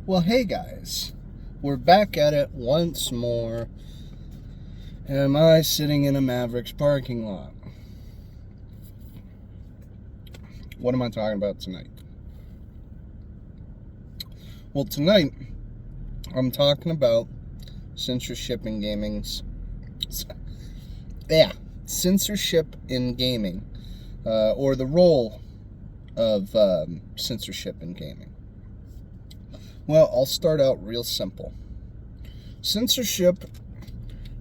Well, hey guys, we're back at it once more. Am I sitting in a Mavericks parking lot? What am I talking about tonight? Well, tonight I'm talking about censorship in gaming's. Censorship in gaming, or the role of censorship in gaming. Well, I'll start out real simple. Censorship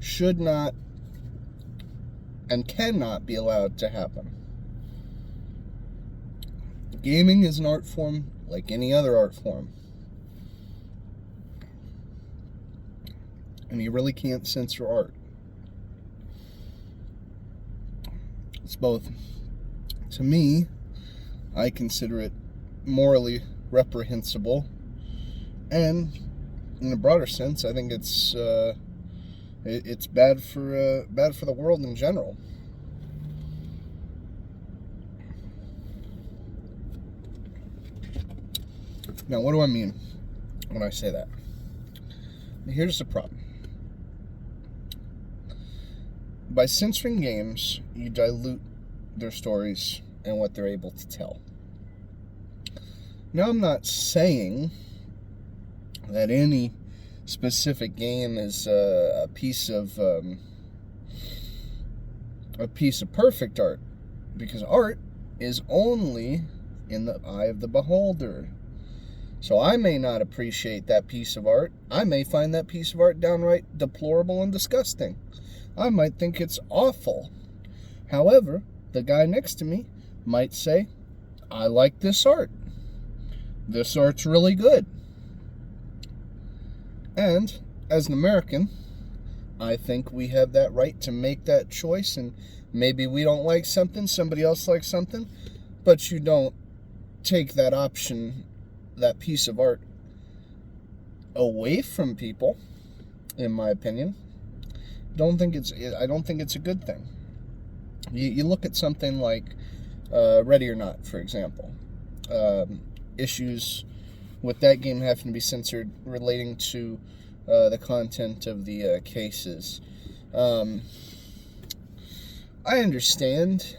should not and cannot be allowed to happen. Gaming is an art form like any other art form. And you really can't censor art. It's both, to me, I consider it morally reprehensible, and in a broader sense, I think it's bad for the world in general. Now, what do I mean when I say that? Here's the problem. By censoring games, you dilute their stories and what they're able to tell. Now, I'm not saying that any specific game is a piece of perfect art, because art is only in the eye of the beholder. So I may not appreciate that piece of art. I may find that piece of art downright deplorable and disgusting. I might think it's awful. However, the guy next to me might say, I like this art. This art's really good. And as an American, I think we have that right to make that choice, and maybe we don't like something, somebody else likes something, but you don't take that option, that piece of art, away from people, in my opinion. I don't think it's a good thing. You look at something like Ready or Not, for example. Issues with that game having to be censored relating to the content of the cases. I understand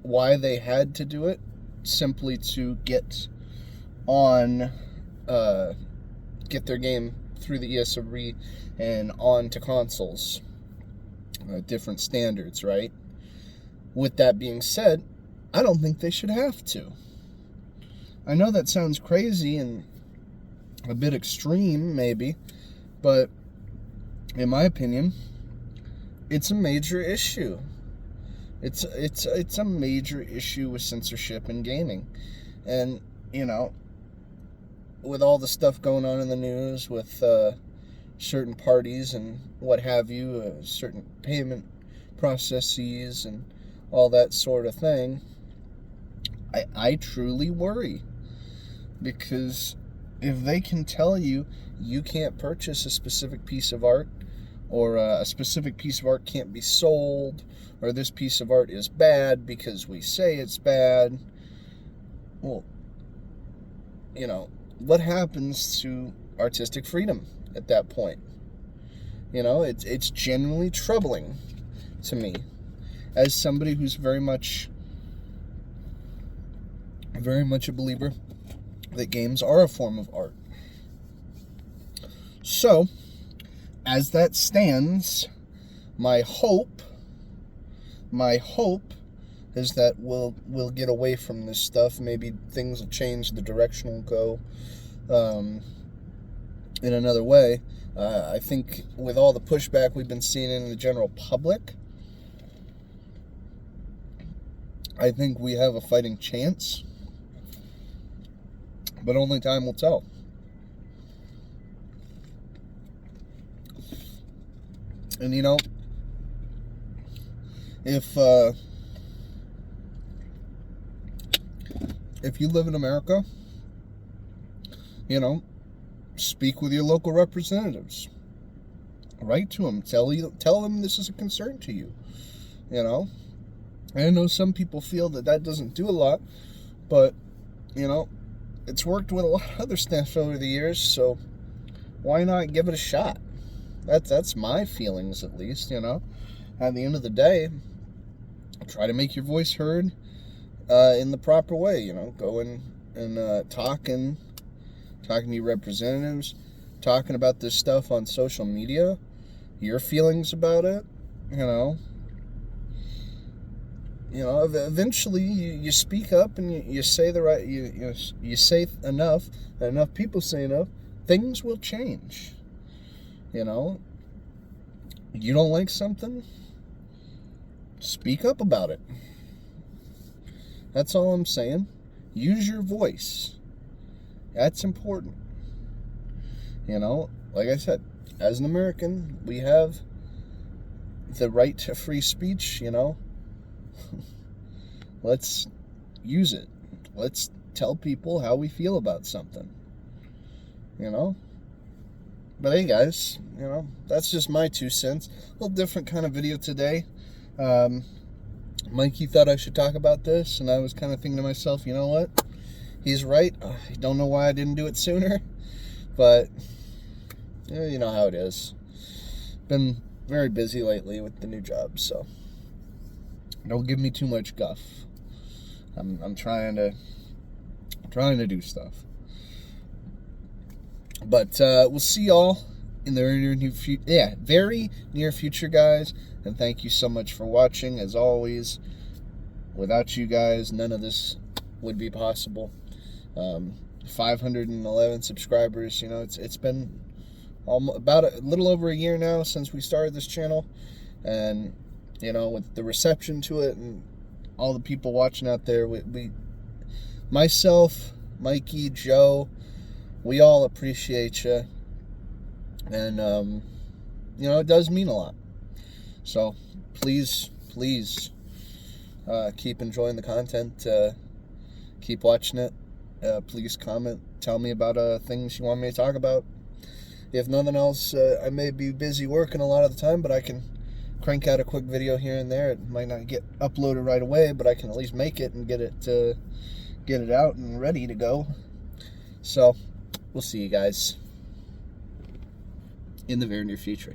why they had to do it, simply to get their game through the ESRB and on to consoles. Different standards, right? With that being said, I don't think they should have to. I know that sounds crazy and a bit extreme, maybe, but in my opinion, it's a major issue. It's a major issue with censorship in gaming. And, with all the stuff going on in the news with certain parties and what have you, certain payment processes and all that sort of thing, I truly worry. Because if they can tell you can't purchase a specific piece of art, or a specific piece of art can't be sold, or this piece of art is bad because we say it's bad, well, what happens to artistic freedom at that point? It's genuinely troubling to me, as somebody who's very much a believer that games are a form of art. So, as that stands, my hope is that we'll get away from this stuff. Maybe things will change, the direction will go in another way. I think with all the pushback we've been seeing in the general public, I think we have a fighting chance. But only time will tell. And if you live in America, speak with your local representatives. Write to them. Tell them this is a concern to you. I know some people feel that doesn't do a lot, but it's worked with a lot of other stuff over the years, so why not give it a shot? That's my feelings, at least, you know. At the end of the day, try to make your voice heard in the proper way, you know. Go in and talking to your representatives, talking about this stuff on social media, your feelings about it, you know. You know, eventually you speak up and you say the right, you say enough, and enough people say enough, things will change. You know, you don't like something, speak up about it. That's all I'm saying. Use your voice. That's important. You know, like I said, as an American, we have the right to free speech, you know. Let's use it. Let's tell people how we feel about something. You know? But hey, guys, you know, that's just my 2 cents. A little different kind of video today. Mikey thought I should talk about this, and I was kind of thinking to myself, you know what? He's right. I don't know why I didn't do it sooner, but you know how it is. Been very busy lately with the new job, so don't give me too much guff. I'm trying to do stuff. But we'll see y'all in the very near future, guys. And thank you so much for watching. As always, without you guys, none of this would be possible. 511 subscribers. You know, it's been about a little over a year now since we started this channel, and you know, with the reception to it and all the people watching out there, myself, Mikey, Joe, we all appreciate you, and you know, it does mean a lot. So please keep enjoying the content, keep watching it. Please comment, tell me about things you want me to talk about. If nothing else, I may be busy working a lot of the time, but I can crank out a quick video here and there. It might not get uploaded right away, but I can at least make it and get it out and ready to go. So we'll see you guys in the very near future.